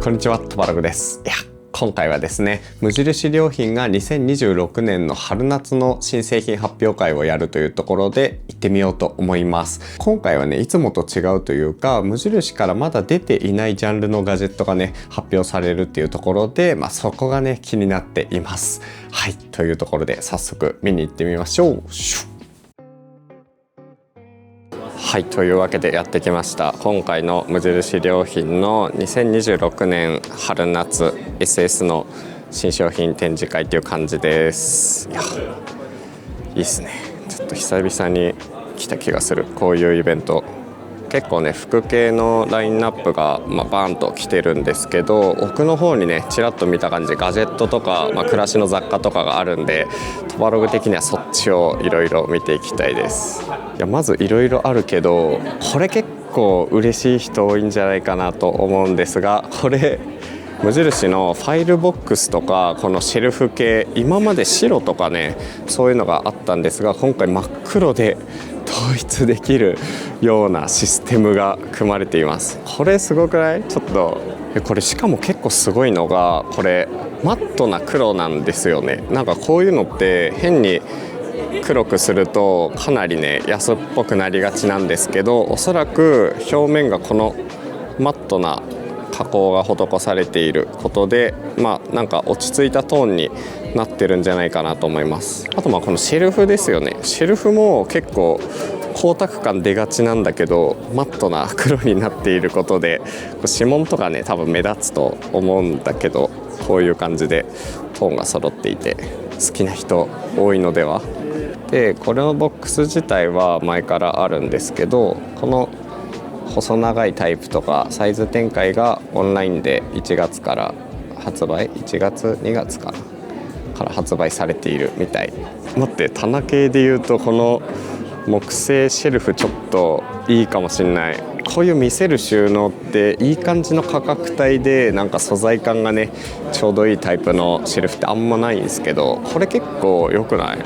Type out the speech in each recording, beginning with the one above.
こんにちは、トバログです。今回はですね、無印良品が2026年の春夏の新製品発表会をやるというところで行ってみようと思います。今回はね、いつもと違うというか、無印からまだ出ていないジャンルのガジェットがね、発表されるっていうところで、そこがね、気になっています。はい、というところで早速見に行ってみましょう。はい、というわけでやってきました。今回の無印良品の2026年春夏 SS の新商品展示会という感じです。いいっすね。ちょっと久々に来た気がする、こういうイベント。結構ね、服系のラインナップがバーンと来てるんですけど、奥の方にねちらっと見た感じガジェットとか、暮らしの雑貨とかがあるんで、トバログ的にはそっちをいろいろ見ていきたいです。まずいろいろあるけど、これ結構嬉しい人多いんじゃないかなと思うんですが、これ無印のファイルボックスとかこのシェルフ系、今まで白とかねそういうのがあったんですが、今回真っ黒で統一できるようなシステムが組まれています。これすごくない？ちょっとこれしかも結構すごいのが、これマットな黒なんですよね。なんかこういうのって変に黒くするとかなりね安っぽくなりがちなんですけど、おそらく表面がこのマットな加工が施されていることで、なんか落ち着いたトーンになってるんじゃないかなと思います。あとこのシェルフですよね。シェルフも結構光沢感出がちなんだけど、マットな黒になっていることで指紋とかね多分目立つと思うんだけど、こういう感じでトーンが揃っていて好きな人多いのでは。でこれのボックス自体は前からあるんですけど、この細長いタイプとかサイズ展開がオンラインで1月から発売、1月2月から発売されているみたい。待って、棚系でいうとこの木製シェルフちょっといいかもしんない。こういう見せる収納っていい感じの価格帯で、なんか素材感がねちょうどいいタイプのシェルフってあんまないんですけど、これ結構良くない？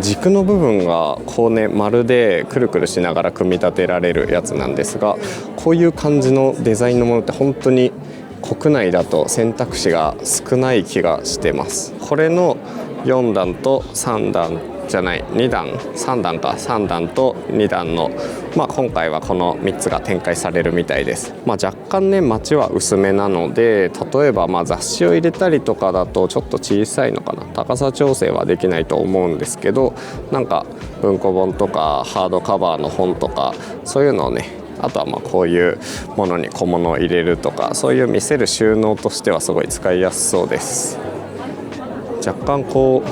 軸の部分がこうね丸でくるくるしながら組み立てられるやつなんですが、こういう感じのデザインのものって本当に国内だと選択肢が少ない気がしてます。これの4段と3段じゃない2段3段か3段と2段の、今回はこの3つが展開されるみたいです。若干ねマチは薄めなので、例えば雑誌を入れたりとかだとちょっと小さいのかな、高さ調整はできないと思うんですけど、なんか文庫本とかハードカバーの本とかそういうのをね、あとはこういうものに小物を入れるとか、そういう見せる収納としてはすごい使いやすそうです。若干こ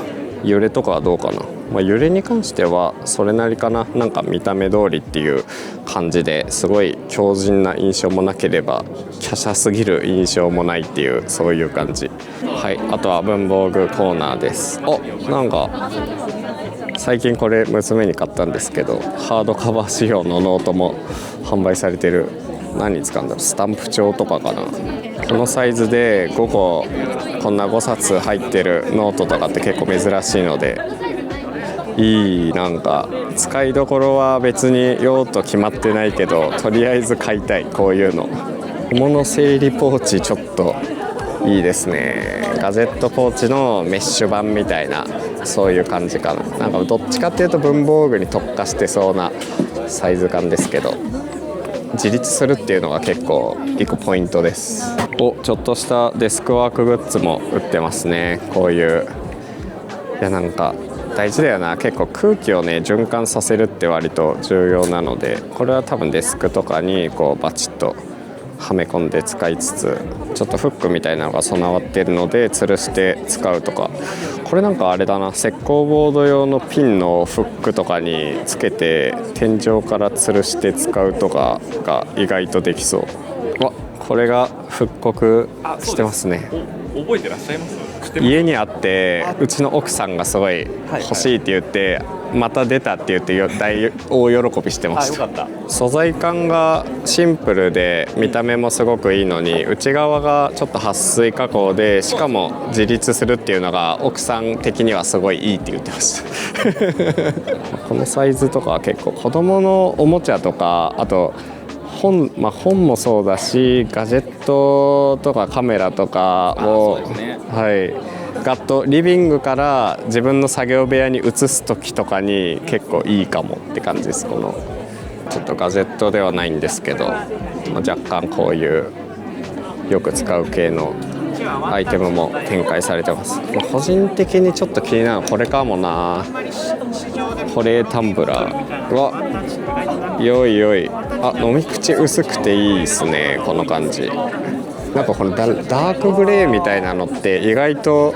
う揺れとかはどうかな。揺れに関してはそれなりかな。なんか見た目通りっていう感じですごい強靭な印象もなければ華奢すぎる印象もないっていう、そういう感じ。はい、あとは文房具コーナーです。なんか最近これ娘に買ったんですけど、ハードカバー仕様のノートも販売されてる。何に使うんだろう、スタンプ帳とかかな。このサイズで5個こんな5冊入ってるノートとかって結構珍しいのでいい。なんか使いどころは別に用途決まってないけど、とりあえず買いたい。こういうの小物整理ポーチちょっといいですね。ガジェットポーチのメッシュ版みたいな、そういう感じかな。なんかどっちかっていうと文房具に特化してそうなサイズ感ですけど、自立するっていうのが結構一個ポイントです。ちょっとしたデスクワークグッズも売ってますね。こういうなんか大事だよな。結構空気をね循環させるって割と重要なので、これは多分デスクとかにこうバチッとはめ込んで使いつつ、ちょっとフックみたいなのが備わっているので吊るして使うとか。これなんかあれだな、石膏ボード用のピンのフックとかにつけて天井から吊るして使うとかが意外とできそう。これが復刻してますね。覚えてらっしゃいます？家にあって、うちの奥さんがすごい欲しいって言って、また出たって言って大喜びしてました。よかった。素材感がシンプルで見た目もすごくいいのに、内側がちょっと撥水加工で、しかも自立するっていうのが奥さん的にはすごいいいって言ってましたこのサイズとかは結構子供のおもちゃとか、あと本もそうだし、ガジェットとかカメラとかを、ガッとリビングから自分の作業部屋に移す時とかに結構いいかもって感じです。このちょっとガジェットではないんですけど、若干こういうよく使う系のアイテムも展開されてます。個人的にちょっと気になるのこれかもな。保冷タンブラーはよいよい、飲み口薄くていいですね。この感じなんかこのダークグレーみたいなのって意外と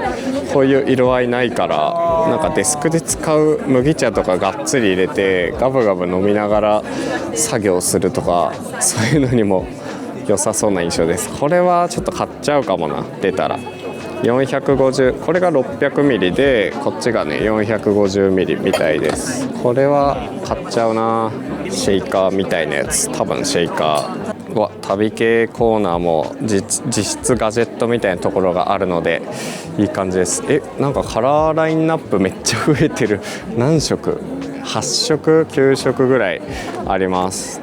こういう色合いないから、なんかデスクで使う麦茶とかがっつり入れてガブガブ飲みながら作業するとか、そういうのにも良さそうな印象です。これはちょっと買っちゃうかもな。出たら450、これが 600ml でこっちがね 450ml みたいです。これは買っちゃうな。シェイカーみたいなやつ、多分シェイカー。旅系コーナーも実質ガジェットみたいなところがあるのでいい感じです。なんかカラーラインナップめっちゃ増えてる。何色 ?8 色9色ぐらいあります。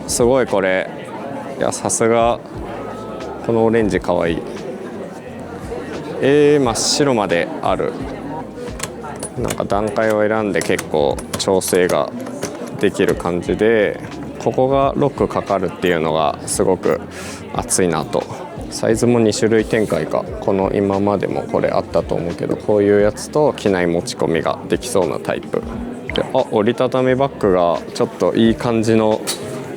すごいこれ。いやさすがこのオレンジかわいい。真っ白まである。なんか段階を選んで結構調整ができる感じで、ここがロックかかるっていうのがすごく熱いなと。サイズも2種類展開か。この今までもこれあったと思うけど、こういうやつと機内持ち込みができそうなタイプで、折りたたみバッグがちょっといい感じの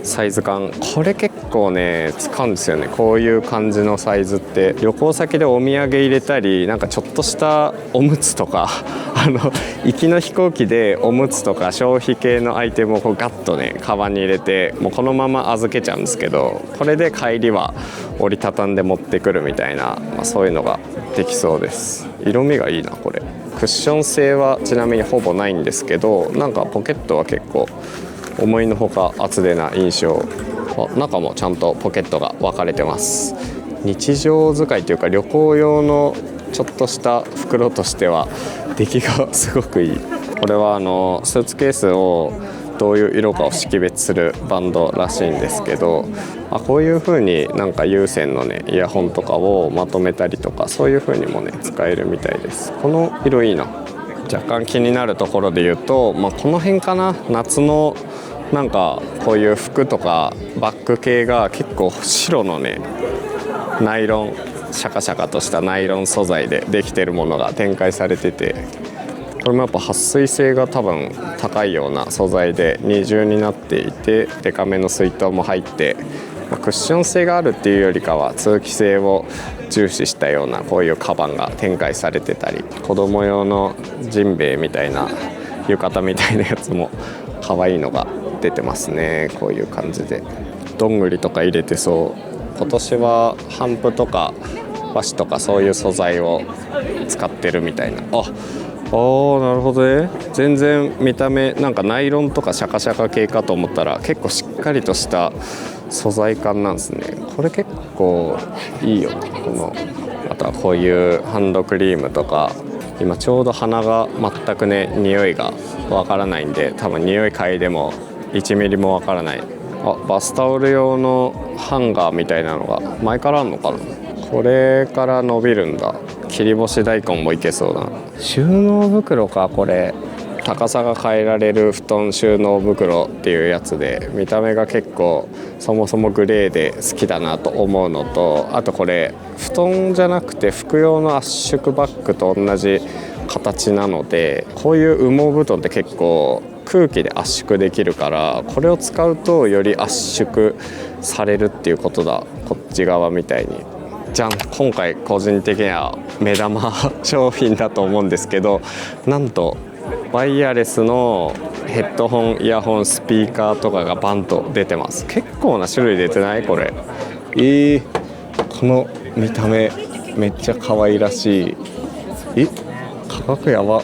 サイズ感。これ結構ね使うんですよね。こういう感じのサイズって旅行先でお土産入れたり、なんかちょっとしたおむつとか行きの飛行機でおむつとか消費系のアイテムをこうガッとねカバンに入れて、もうこのまま預けちゃうんですけど、これで帰りは折りたたんで持ってくるみたいな、そういうのができそうです。色味がいいなこれ。クッション性はちなみにほぼないんですけど、なんかポケットは結構思いのほか厚手な印象。中もちゃんとポケットが分かれてます。日常使いというか旅行用のちょっとした袋としては出来がすごくいい。これはスーツケースをどういう色かを識別するバンドらしいんですけど、こういう風になんか有線のねイヤホンとかをまとめたりとか、そういう風にもね使えるみたいです。この色いいな。若干気になるところで言うと、この辺かな。夏のなんかこういう服とかバッグ系が結構白のねナイロン、シャカシャカとしたナイロン素材でできてるものが展開されてて、これもやっぱ撥水性が多分高いような素材で二重になっていて、デカめの水筒も入って、クッション性があるっていうよりかは通気性を重視したようなこういうカバンが展開されてたり、子供用のジンベエみたいな浴衣みたいなやつも可愛いのが出てますね。こういう感じでどんぐりとか入れてそう。今年は帆布とか和紙とかそういう素材を使ってるみたいな。なるほどね。全然見た目なんかナイロンとかシャカシャカ系かと思ったら結構しっかりとした素材感なんですね。これ結構いいよ。あとはこういうハンドクリームとか、今ちょうど鼻が全くね匂いがわからないんで、多分匂い嗅いでも1ミリもわからない。バスタオル用のハンガーみたいなのが前からあるのかな。これから伸びるんだ。切り干し大根もいけそうな。収納袋か。これ高さが変えられる布団収納袋っていうやつで、見た目が結構そもそもグレーで好きだなと思うのと、あとこれ布団じゃなくて服用の圧縮バッグと同じ形なので、こういう羽毛布団って結構空気で圧縮できるから、これを使うとより圧縮されるっていうことだ。こっち側みたいにじゃん。今回個人的には目玉商品だと思うんですけど、なんとワイヤレスのヘッドホン、イヤホン、スピーカーとかがバンと出てます。結構な種類出てないこれ。この見た目めっちゃ可愛らしい。価格やば。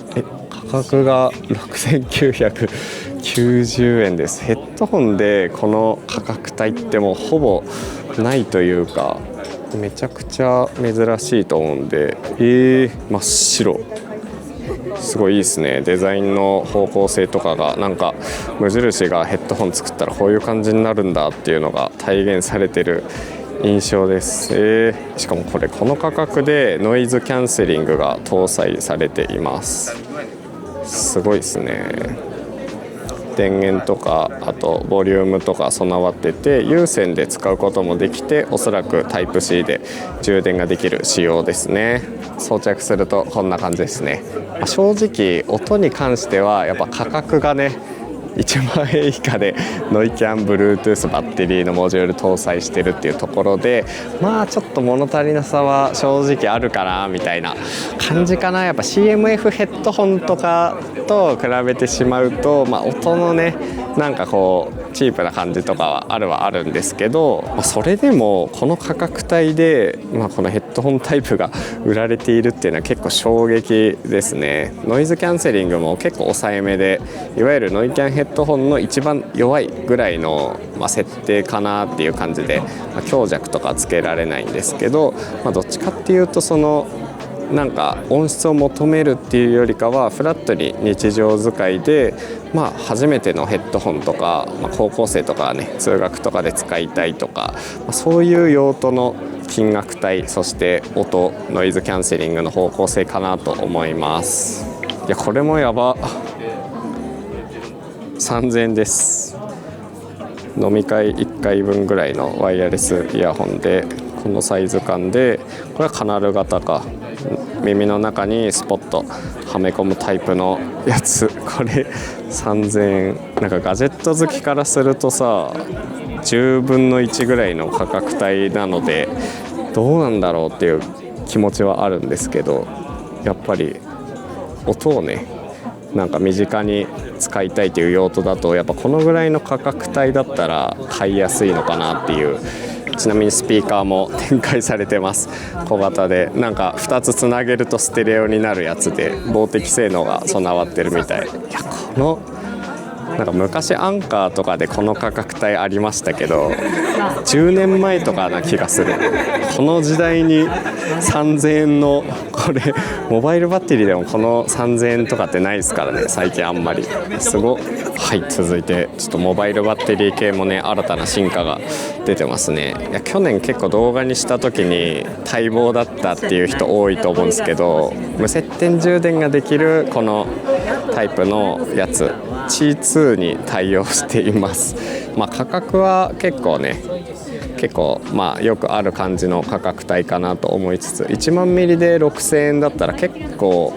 価格が6990円です。ヘッドホンでこの価格帯ってもうほぼないというか、めちゃくちゃ珍しいと思うんで。真っ白。すごいいいですね。デザインの方向性とかがなんか無印がヘッドホン作ったらこういう感じになるんだっていうのが体現されてる印象です。しかもこれこの価格でノイズキャンセリングが搭載されています。すごいですね。電源とかあとボリュームとか備わってて有線で使うこともできて、おそらくタイプ C で充電ができる仕様ですね。装着するとこんな感じですね。正直音に関してはやっぱ価格がね1万円以下でノイキャン Bluetooth バッテリーのモジュール搭載してるっていうところで、ちょっと物足りなさは正直あるかなみたいな感じかな。やっぱ CMF ヘッドホンとかと比べてしまうと、音のねなんかこうチープな感じとかはあるんですけど、それでもこの価格帯で、このヘッドホンタイプが売られているっていうのは結構衝撃ですね。ノイズキャンセリングも結構抑えめで、いわゆるノイキャンヘッドホンの一番弱いぐらいの、設定かなっていう感じで、強弱とかつけられないんですけど、どっちかっていうとそのなんか音質を求めるっていうよりかはフラットに日常使いで、初めてのヘッドホンとか、高校生とかね通学とかで使いたいとか、そういう用途の金額帯、そして音ノイズキャンセリングの方向性かなと思います。いやこれもやば。3000円です。飲み会1回分ぐらいのワイヤレスイヤホンでこのサイズ感で、これはカナル型か、耳の中にスポットはめ込むタイプのやつ。これ3000円。なんかガジェット好きからするとさ10分の1ぐらいの価格帯なのでどうなんだろうっていう気持ちはあるんですけど、やっぱり音をねなんか身近に使いたいという用途だとやっぱこのぐらいの価格帯だったら買いやすいのかなっていう。ちなみにスピーカーも展開されてます。小型でなんか2つつなげるとステレオになるやつで防滴性能が備わってるみたい。いやこのなんか昔アンカーとかでこの価格帯ありましたけど10年前とかな気がする。この時代に3000円のこれモバイルバッテリーでもこの3000円とかってないですからね最近あんまり。すごはい、続いてちょっとモバイルバッテリー系もね新たな進化が出てますね。いや去年結構動画にした時に待望だったっていう人多いと思うんですけど、無接点充電ができるこのタイプのやつ C2 に対応しています。価格は結構よくある感じの価格帯かなと思いつつ、1万ミリで6000円だったら結構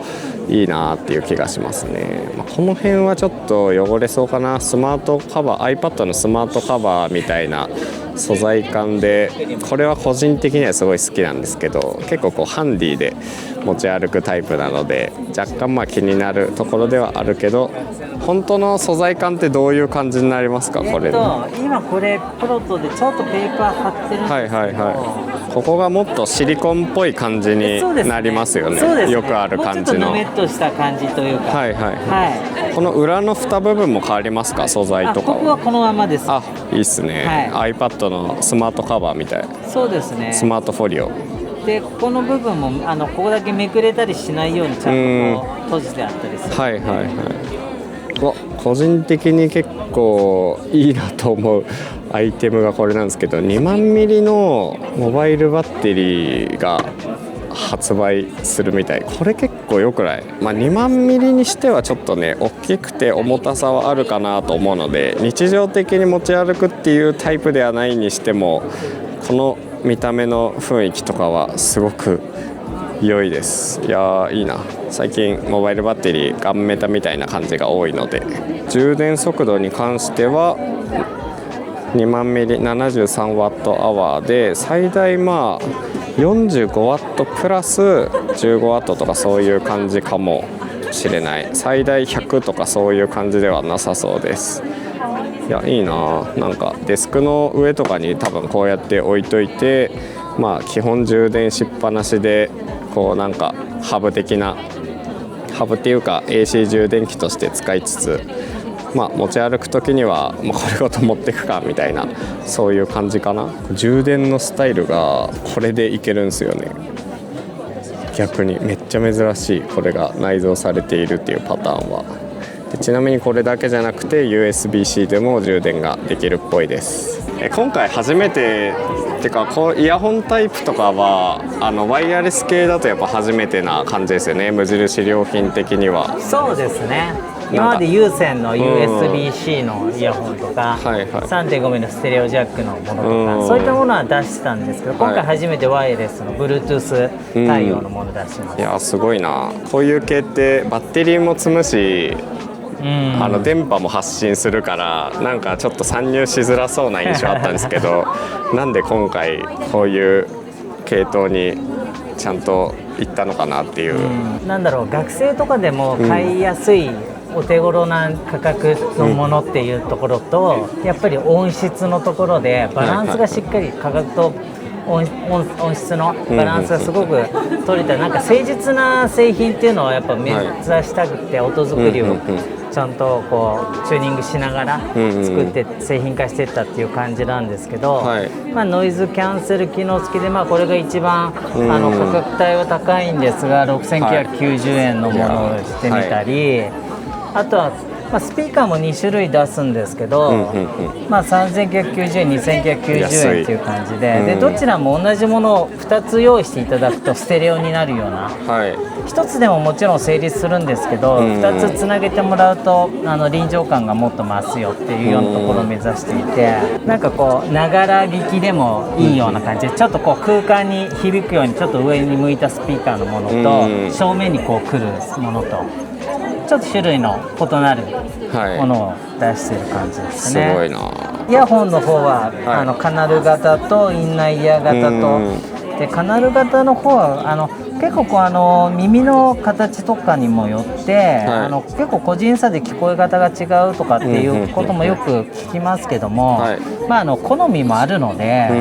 いいなっていう気がしますね。この辺はちょっと汚れそうかな。スマートカバー iPad のスマートカバーみたいな素材感で、これは個人的にはすごい好きなんですけど、結構こうハンディで持ち歩くタイプなので若干気になるところではあるけど、本当の素材感ってどういう感じになりますかこれ。今これプロトでちょっとペーパー貼ってるんですけど、ここがもっとシリコンっぽい感じになりますよね。よくある感じのもうちょっとぬめっとした感じというか、この裏の蓋部分も変わりますか素材とかは。ここはこのままです。いいっすね、iPad のスマートカバーみたい。そうですね、スマートフォリオでここの部分もここだけめくれたりしないようにちゃんとこう閉じてあったりする。個人的に結構いいなと思うアイテムがこれなんですけど、2万ミリのモバイルバッテリーが発売するみたい。これ結構よくない？2万ミリにしてはちょっとね大きくて重たさはあるかなと思うので、日常的に持ち歩くっていうタイプではないにしてもこの見た目の雰囲気とかはすごく良いです。いやいいな。最近モバイルバッテリーガンメタみたいな感じが多いので、充電速度に関しては2万ミリ 73Wh で最大45W プラス 15W とかそういう感じかもしれない。最大100とかそういう感じではなさそうです。いやいいな。なんかデスクの上とかに多分こうやって置いといて、基本充電しっぱなしでこうなんかハブっていうか AC 充電器として使いつつ、持ち歩く時にはこれごと持っていくかみたいな、そういう感じかな。充電のスタイルがこれでいけるんですよね。逆にめっちゃ珍しい、これが内蔵されているっていうパターンは。でちなみにこれだけじゃなくて USB-C でも充電ができるっぽいです。今回初めてってか、こうイヤホンタイプとかはワイヤレス系だとやっぱ初めてな感じですよね、無印良品的には。そうですね。今まで有線の USB-C のイヤホンとか、3.5 ミリのステレオジャックのものとか、そういったものは出してたんですけど、今回初めてワイヤレスの Bluetooth 対応のものを出してます。いやすごいな。こういう系ってバッテリーも積むし、電波も発信するから、なんかちょっと参入しづらそうな印象あったんですけどなんで今回こういう系統にちゃんと行ったのかなっていう、なんだろう、学生とかでも買いやすい、お手頃な価格のものっていうところと、やっぱり音質のところでバランスがしっかり、価格と音質のバランスがすごく取れた、なんか誠実な製品っていうのはやっぱ目指したくて、音作りをちゃんとこうチューニングしながら作って製品化していったっていう感じなんですけど、ノイズキャンセル機能付きで、これが一番価格帯は高いんですが、6990円のものをしてみたり、あとはスピーカーも2種類出すんですけど、3990円、2990円っていう感じで、どちらも同じものを2つ用意していただくとステレオになるような、1つでももちろん成立するんですけど、2つつなげてもらうと臨場感がもっと増すよっていうようなところを目指していて、なんかこうながら聞きでもいいような感じで、ちょっとこう空間に響くようにちょっと上に向いたスピーカーのものと、正面にこう来るものと、ちょっと種類の異なるものを出している感じですね。すごいな。イヤホンの方は、カナル型とインナーイヤー型と、でカナル型の方は結構こう耳の形とかにもよって、結構個人差で聞こえ方が違うとかっていうこともよく聞きますけども、好みもあるので、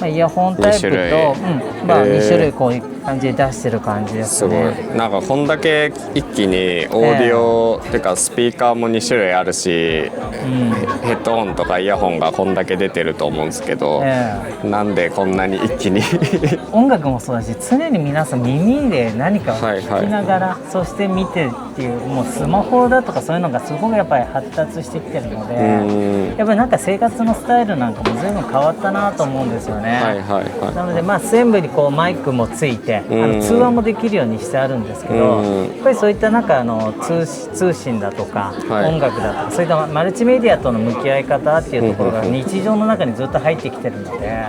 イヤホンタイプと2種類こういう感じで出してる感じですね。すごい。なんかこんだけ一気にオーディオっていうかスピーカーも2種類あるし、ヘッドホンとかイヤホンがこんだけ出てると思うんですけど、なんでこんなに一気に音楽もそうだし、常に皆さん耳で何かを聞きながら、そして見てっていう、もうスマホだとかそういうのがすごくやっぱり発達してきてるので、やっぱりなんか生活のスタイルなんかも随分変わったなと思うんですよね。なので全部にこうマイクもついて、通話もできるようにしてあるんですけど、やっぱりそういったなんか通信だとか、音楽だとか、そういったマルチメディアとの向き合い方っていうところが日常の中にずっと入ってきてるので、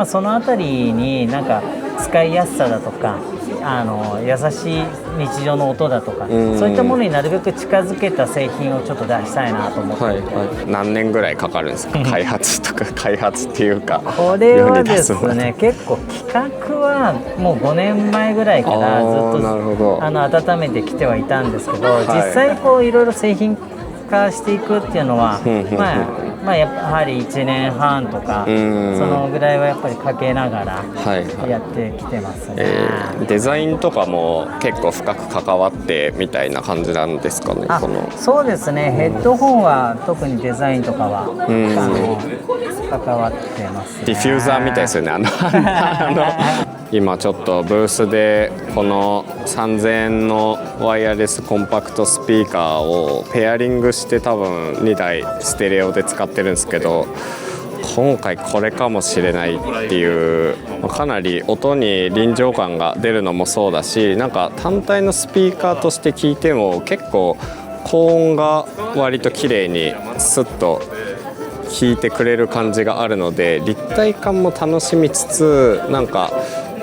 そのあたりになんか使いやすさだとか、優しい日常の音だとか、そういったものになるべく近づけた製品をちょっと出したいなと思っていて、何年ぐらいかかるんですか開発っていうか。これはですね、結構企画はもう5年前ぐらいからずっと温めてきてはいたんですけど、実際こういろいろ製品化していくっていうのは、やはり1年半とか、そのぐらいはやっぱりかけながらやってきてますね。デザインとかも結構深く関わってみたいな感じなんですかね。そうですね、ヘッドホンは特にデザインとかは関わってますね。ディフューザーみたいですよね。今ちょっとブースでこの3000円のワイヤレスコンパクトスピーカーをペアリングして多分2台ステレオで使ってるんですけど、今回これかもしれないっていう、かなり音に臨場感が出るのもそうだし、なんか単体のスピーカーとして聞いても結構高音が割と綺麗にスッと聞いてくれる感じがあるので、立体感も楽しみつつ、なんか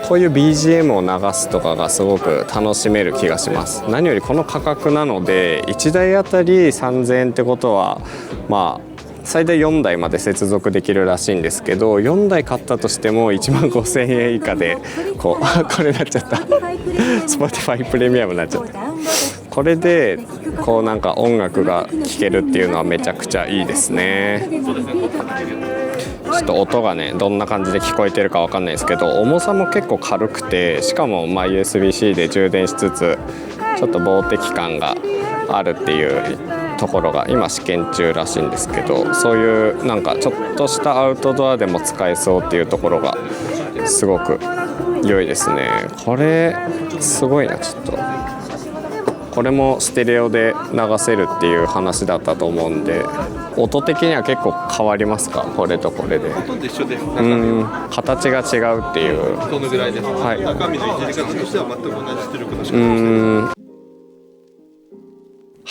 こういう BGM を流すとかがすごく楽しめる気がします。何よりこの価格なので1台あたり3000円ってことは最大4台まで接続できるらしいんですけど、4台買ったとしても1万5000円以下でこれなっちゃったSpotify プレミアムになっちゃった。これでこうなんか音楽が聴けるっていうのはめちゃくちゃいいですね。ちょっと音がねどんな感じで聞こえてるかわかんないですけど、重さも結構軽くて、しかもUSB-C で充電しつつちょっと防滴感があるっていうところが今試験中らしいんですけど、そういうなんかちょっとしたアウトドアでも使えそうっていうところがすごく良いですね。これすごいな。ちょっとこれもステレオで流せるっていう話だったと思うんで、音的には結構変わりますか？これとこれで。ほとんど一緒です。形が違うっていう。そのぐらいです。はい、中身のいじり方としては全く同じ出力の仕方です。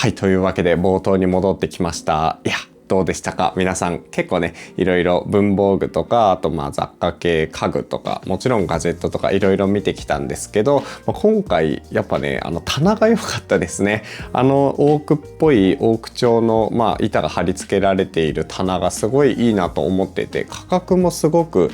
はい、というわけで冒頭に戻ってきました。いや、どうでしたか皆さん。結構ね、いろいろ文房具とか、あと雑貨系家具とか、もちろんガジェットとかいろいろ見てきたんですけど、今回やっぱね、棚が良かったですね。オークっぽいオーク調の板が貼り付けられている棚がすごいいいなと思ってて、価格もすごく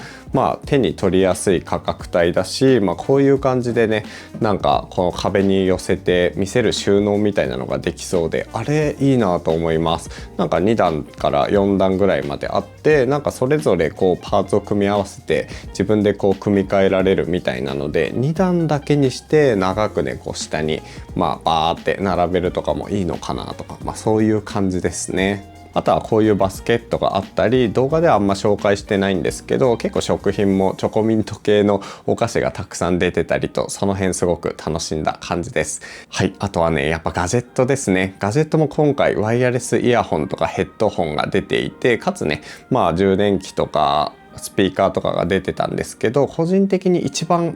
手に取りやすい価格帯だし、こういう感じでね、なんかこの壁に寄せて見せる収納みたいなのができそうで、あれいいなと思います。なんか2段から4段ぐらいまであって、なんかそれぞれこうパーツを組み合わせて自分でこう組み替えられるみたいなので、2段だけにして長くねこう下にバーって並べるとかもいいのかなとか、そういう感じですね。あとはこういうバスケットがあったり、動画ではあんま紹介してないんですけど、結構食品もチョコミント系のお菓子がたくさん出てたりと、その辺すごく楽しんだ感じです。はい、あとはね、やっぱガジェットですね。ガジェットも今回ワイヤレスイヤホンとかヘッドホンが出ていて、かつね、充電器とかスピーカーとかが出てたんですけど、個人的に一番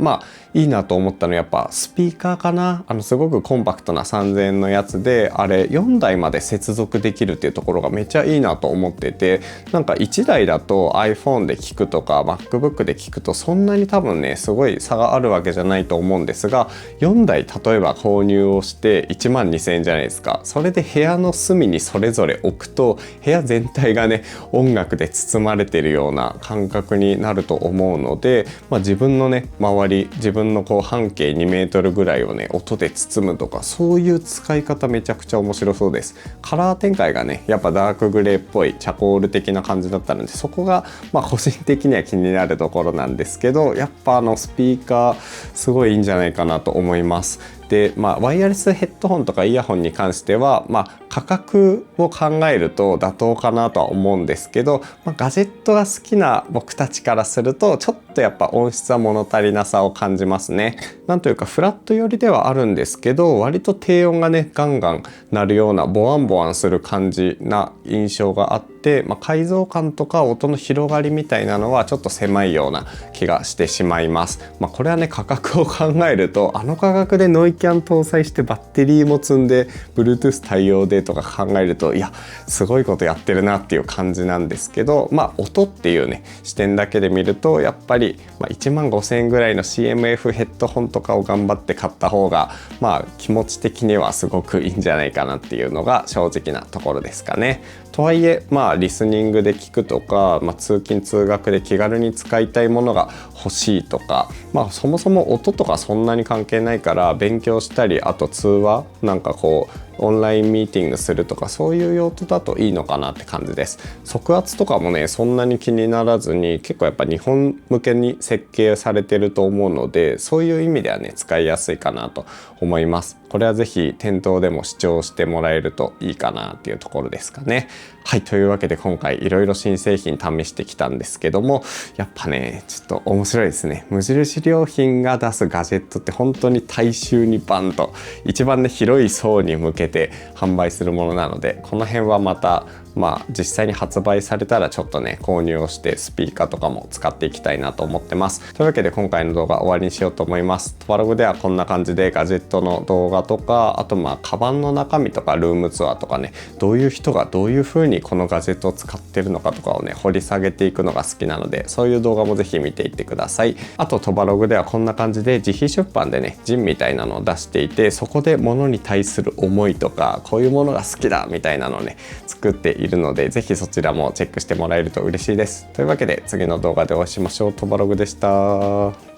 いいなと思ったのはやっぱスピーカーかな。すごくコンパクトな3000円のやつで、あれ4台まで接続できるっていうところがめっちゃいいなと思ってて、なんか1台だと iPhone で聞くとか MacBook で聞くとそんなに多分ねすごい差があるわけじゃないと思うんですが、4台例えば購入をして1万2000円じゃないですか。それで部屋の隅にそれぞれ置くと、部屋全体がね音楽で包まれてるような感覚になると思うので、自分のね周り、自分のこう半径2メートルぐらいをね音で包むとか、そういう使い方めちゃくちゃ面白そうです。カラー展開がねやっぱダークグレーっぽいチャコール的な感じだったので、そこが個人的には気になるところなんですけど、やっぱスピーカーすごいいいんじゃないかなと思います。で、ワイヤレスヘッドホンとかイヤホンに関しては、価格を考えると妥当かなとは思うんですけど、ガジェットが好きな僕たちからするとちょっとやっぱ音質は物足りなさを感じますね。なんというかフラット寄りではあるんですけど、割と低音がねガンガン鳴るようなボワンボワンする感じな印象があって、解像感とか音の広がりみたいなのはちょっと狭いような気がしてしまいます。これはね価格を考えると、価格でノイキャン搭載してバッテリーも積んで Bluetooth 対応でとか考えると、いやすごいことやってるなっていう感じなんですけど、音っていうね視点だけで見るとやっぱり1万5000円ぐらいの CMF ヘッドホンとかを頑張って買った方が気持ち的にはすごくいいんじゃないかなっていうのが正直なところですかね。とはいえリスニングで聞くとか、通勤通学で気軽に使いたいものが欲しいとか、そもそも音とかそんなに関係ないから勉強したり、あと通話なんかこうオンラインミーティングするとか、そういう用途だといいのかなって感じです。速圧とかもねそんなに気にならずに、結構やっぱ日本向けに設計されてると思うので、そういう意味ではね使いやすいかなと思います。これはぜひ店頭でも試聴してもらえるといいかなっていうところですかね。はい、というわけで今回いろいろ新製品試してきたんですけども、やっぱねちょっと面白いですね。無印良品が出すガジェットって本当に大衆にバンと一番ね広い層に向けて販売するものなので、この辺はまた実際に発売されたらちょっとね購入をしてスピーカーとかも使っていきたいなと思ってます。というわけで今回の動画終わりにしようと思います。トバログではこんな感じでガジェットの動画とか、あとカバンの中身とかルームツアーとかね、どういう人がどういう風にこのガジェットを使ってるのかとかをね掘り下げていくのが好きなので、そういう動画もぜひ見ていってください。あとトバログではこんな感じで自費出版でねジンみたいなのを出していて、そこで物に対する思いとか、こういうものが好きだみたいなのをね作っているので、ぜひそちらもチェックしてもらえると嬉しいです。というわけで次の動画でお会いしましょう。トバログでした。